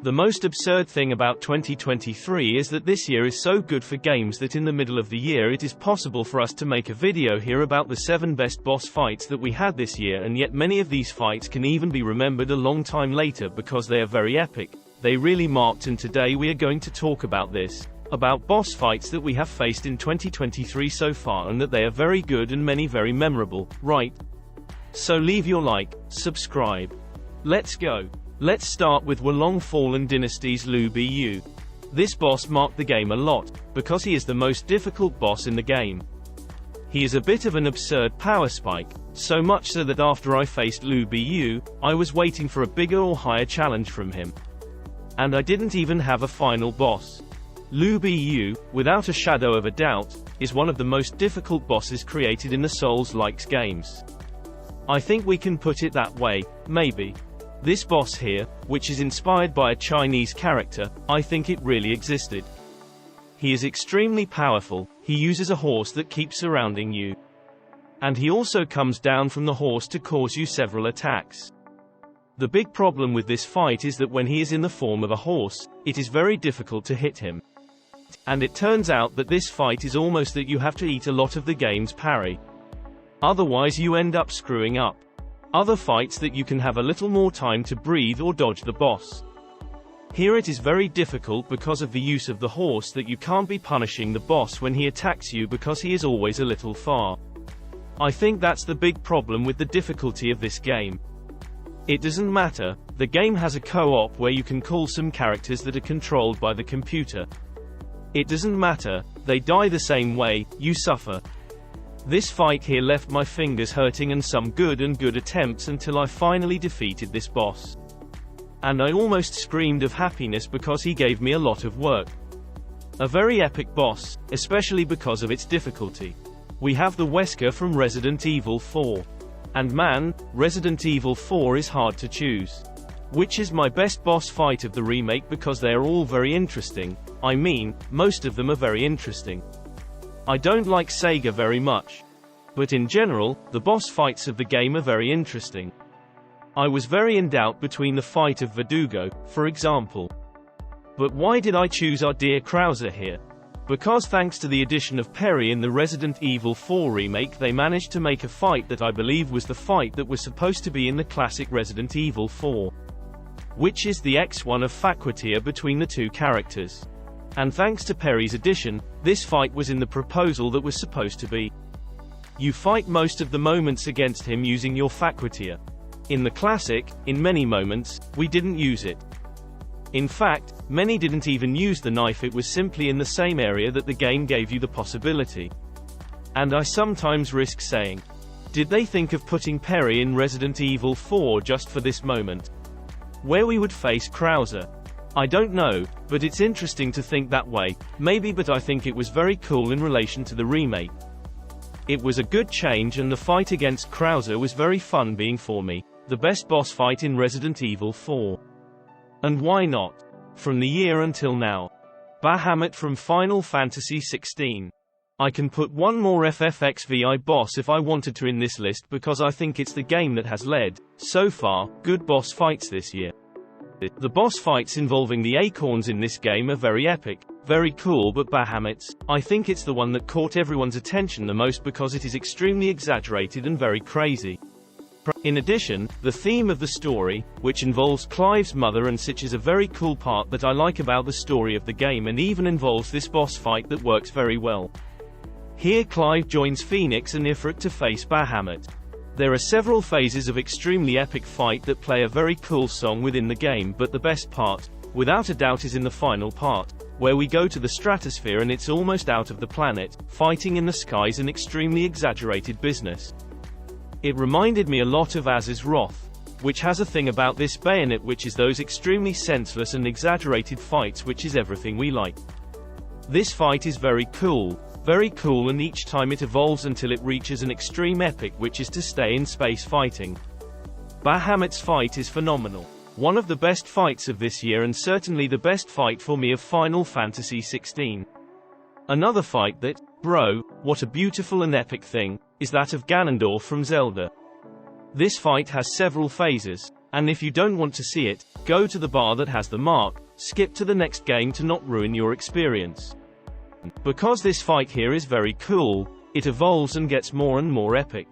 The most absurd thing about 2023 is that this year is so good for games that in the middle of the year it is possible for us to make a video here about the 7 best boss fights that we had this year, and yet many of these fights can even be remembered a long time later because they are very epic. They really marked, and today we are going to talk about about boss fights that we have faced in 2023 so far, and that they are very good and many very memorable, right? So leave your like, subscribe. Let's go. Let's start with Wulong Fallen Dynasty's Lu Bu. This boss marked the game a lot, because he is the most difficult boss in the game. He is a bit of an absurd power spike, so much so that after I faced Lu Bu, I was waiting for a bigger or higher challenge from him. And I didn't even have a final boss. Lu Bu, without a shadow of a doubt, is one of the most difficult bosses created in the Souls-like games. I think we can put it that way, maybe. This boss here, which is inspired by a Chinese character, I think it really existed. He is extremely powerful, he uses a horse that keeps surrounding you. And he also comes down from the horse to cause you several attacks. The big problem with this fight is that when he is in the form of a horse, it is very difficult to hit him. And it turns out that this fight is almost that you have to eat a lot of the game's parry. Otherwise you end up screwing up. Other fights that you can have a little more time to breathe or dodge the boss. Here it is very difficult because of the use of the horse that you can't be punishing the boss when he attacks you because he is always a little far. I think that's the big problem with the difficulty of this game. It doesn't matter, the game has a co-op where you can call some characters that are controlled by the computer. It doesn't matter, they die the same way, you suffer. This fight here left my fingers hurting and some good attempts until I finally defeated this boss. And I almost screamed of happiness because he gave me a lot of work. A very epic boss, especially because of its difficulty. We have the Wesker from Resident Evil 4. And man, Resident Evil 4 is hard to choose. Which is my best boss fight of the remake because they are all very interesting. I mean, most of them are very interesting. I don't like Sega very much. But in general, the boss fights of the game are very interesting. I was very in doubt between the fight of Verdugo, for example. But why did I choose our dear Krauser here? Because thanks to the addition of Perry in the Resident Evil 4 remake, they managed to make a fight that I believe was the fight that was supposed to be in the classic Resident Evil 4. Which is the X1 of Faquatia between the two characters. And thanks to Perry's addition, this fight was in the proposal that was supposed to be. You fight most of the moments against him using your Faquatia. In the classic, in many moments, we didn't use it. In fact, many didn't even use the knife, it was simply in the same area that the game gave you the possibility. And I sometimes risk saying, did they think of putting Perry in Resident Evil 4 just for this moment? Where we would face Krauser? I don't know, but it's interesting to think that way, maybe, but I think it was very cool in relation to the remake. It was a good change, and the fight against Krauser was very fun, being for me, the best boss fight in Resident Evil 4. And why not? From the year until now. Bahamut from Final Fantasy XVI. I can put one more FFXVI boss if I wanted to in this list because I think it's the game that has led, so far, good boss fights this year. The boss fights involving the acorns in this game are very epic, very cool, but Bahamut's, I think it's the one that caught everyone's attention the most because it is extremely exaggerated and very crazy. In addition, the theme of the story, which involves Clive's mother and such, is a very cool part that I like about the story of the game, and even involves this boss fight that works very well. Here Clive joins Phoenix and Ifrit to face Bahamut. There are several phases of extremely epic fight that play a very cool song within the game, but the best part, without a doubt, is in the final part, where we go to the stratosphere and it's almost out of the planet, fighting in the skies, an extremely exaggerated business. It reminded me a lot of Az's Wrath, which has a thing about this Bayonet, which is those extremely senseless and exaggerated fights, which is everything we like. This fight is very cool, and each time it evolves until it reaches an extreme epic, which is to stay in space fighting. Bahamut's fight is phenomenal. One of the best fights of this year, and certainly the best fight for me of Final Fantasy XVI. Another fight that, bro, what a beautiful and epic thing, is that of Ganondorf from Zelda. This fight has several phases, And if you don't want to see it, go to the bar that has the mark, skip to the next game to not ruin your experience. Because this fight here is very cool, it evolves and gets more and more epic.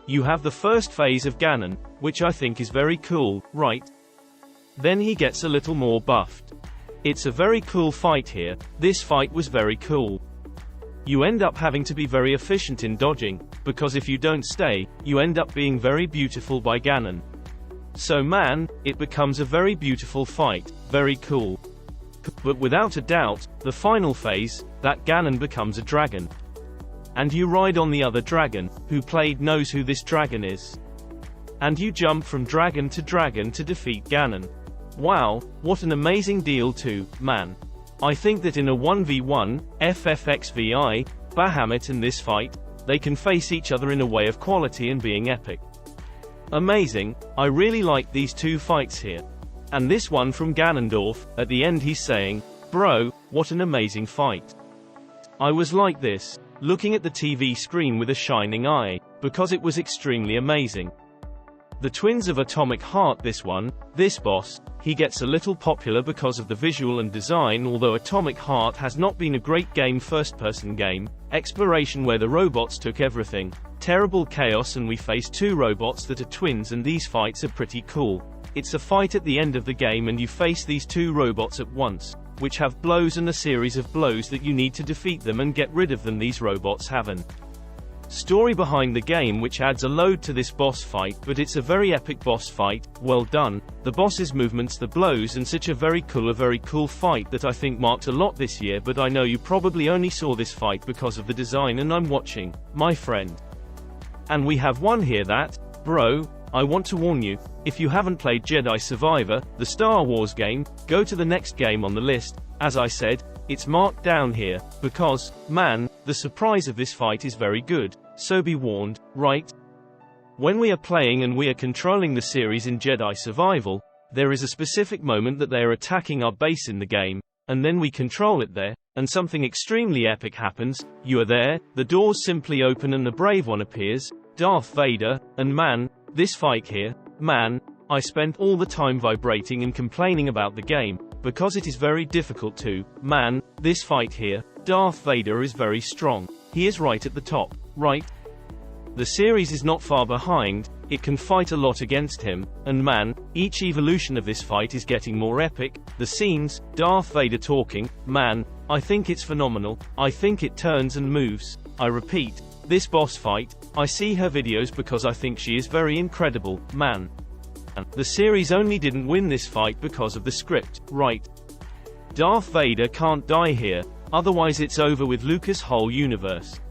You have the first phase of Ganon, which I think is very cool, right? Then he gets a little more buffed. It's a very cool fight here. This fight was very cool. You end up having to be very efficient in dodging, because if you don't stay, you end up being very beautiful by Ganon. So man, it becomes a very beautiful fight, very cool. But without a doubt, the final phase, that Ganon becomes a dragon. And you ride on the other dragon, who played knows who this dragon is. And you jump from dragon to defeat Ganon. Wow, what an amazing deal too, man. I think that in a 1v1, FFXVI, Bahamut in this fight, they can face each other in a way of quality and being epic. Amazing, I really like these two fights here. And this one from Ganondorf, at the end he's saying, "Bro, what an amazing fight." I was like this, looking at the TV screen with a shining eye, because it was extremely amazing. The twins of Atomic Heart this boss, he gets a little popular because of the visual and design, although Atomic Heart has not been a great game, first-person game, exploration where the robots took everything, terrible chaos, and we face two robots that are twins, and these fights are pretty cool. It's a fight at the end of the game and you face these two robots at once, which have blows and a series of blows that you need to defeat them and get rid of them. These robots have an story behind the game which adds a load to this boss fight, but it's a very epic boss fight, well done, the boss's movements, the blows, and such a very cool fight that I think marked a lot this year. But I know you probably only saw this fight because of the design, and I'm watching, my friend. And we have one here that, bro, I want to warn you, if you haven't played Jedi Survivor, the Star Wars game, go to the next game on the list. As I said, it's marked down here, because, man, the surprise of this fight is very good, so be warned, right? When we are playing and we are controlling the series in Jedi Survival, there is a specific moment that they are attacking our base in the game, and then we control it there, and something extremely epic happens. You are there, the doors simply open and the Brave One appears, Darth Vader, and man, this fight here, man, I spent all the time vibrating and complaining about the game, because it is very difficult to, man, this fight here, Darth Vader is very strong. He is right at the top, right? The series is not far behind, it can fight a lot against him, and man, each evolution of this fight is getting more epic. The scenes, Darth Vader talking, man, I think it's phenomenal, I think it turns and moves, I repeat, this boss fight, I see her videos because I think she is very incredible, man. The series only didn't win this fight because of the script, right? Darth Vader can't die here, otherwise it's over with Lucas' whole universe.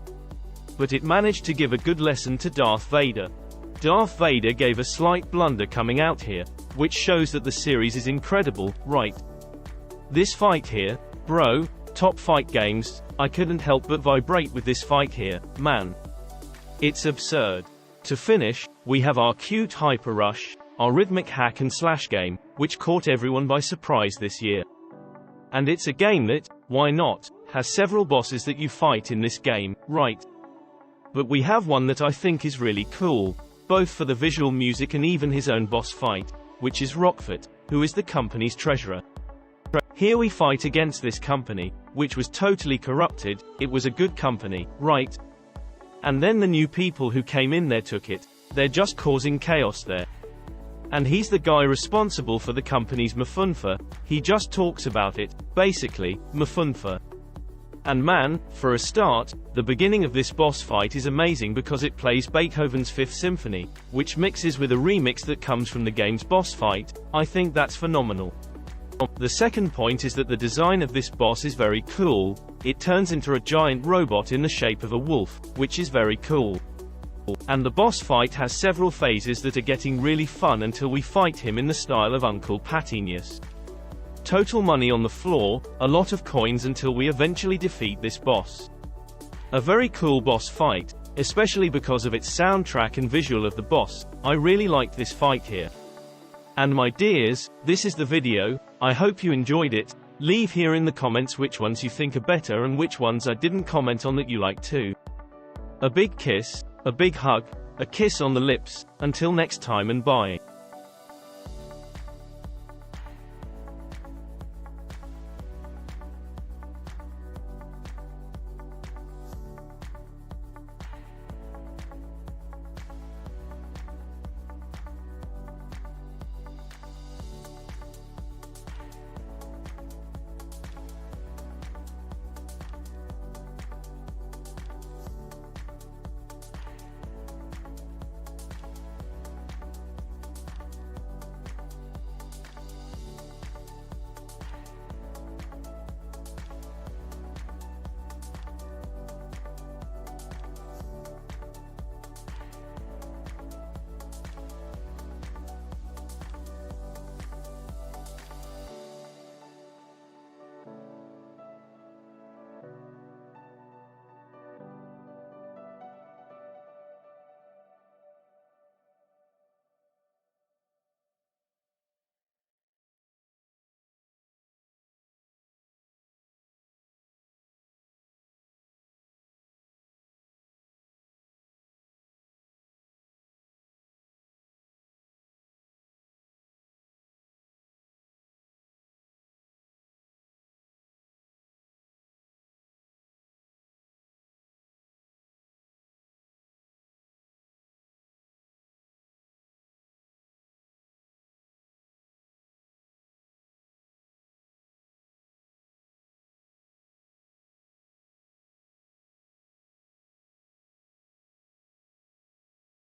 But it managed to give a good lesson to Darth Vader. Darth Vader gave a slight blunder coming out here, which shows that the series is incredible, right? This fight here, bro, top fight games, I couldn't help but vibrate with this fight here, man. It's absurd. To finish, we have our cute Hyper Rush, our rhythmic hack and slash game, which caught everyone by surprise this year. And it's a game that, why not, has several bosses that you fight in this game, right? But we have one that I think is really cool, both for the visual music and even his own boss fight, which is Rockfort, who is the company's treasurer. Here we fight against this company, which was totally corrupted. It was a good company, right? And then the new people who came in there took it. They're just causing chaos there. And he's the guy responsible for the company's Mfunfa. He just talks about it, basically, Mfunfa. And man, for a start, the beginning of this boss fight is amazing because it plays Beethoven's Fifth Symphony, which mixes with a remix that comes from the game's boss fight. I think that's phenomenal. The second point is that the design of this boss is very cool. It turns into a giant robot in the shape of a wolf, which is very cool. And the boss fight has several phases that are getting really fun until we fight him in the style of Uncle Patinius. Total money on the floor, a lot of coins until we eventually defeat this boss. A very cool boss fight, especially because of its soundtrack and visual of the boss. I really liked this fight here. And my dears, this is the video. I hope you enjoyed it. Leave here in the comments which ones you think are better and which ones I didn't comment on that you like too. A big kiss, a big hug, a kiss on the lips. Until next time, and bye.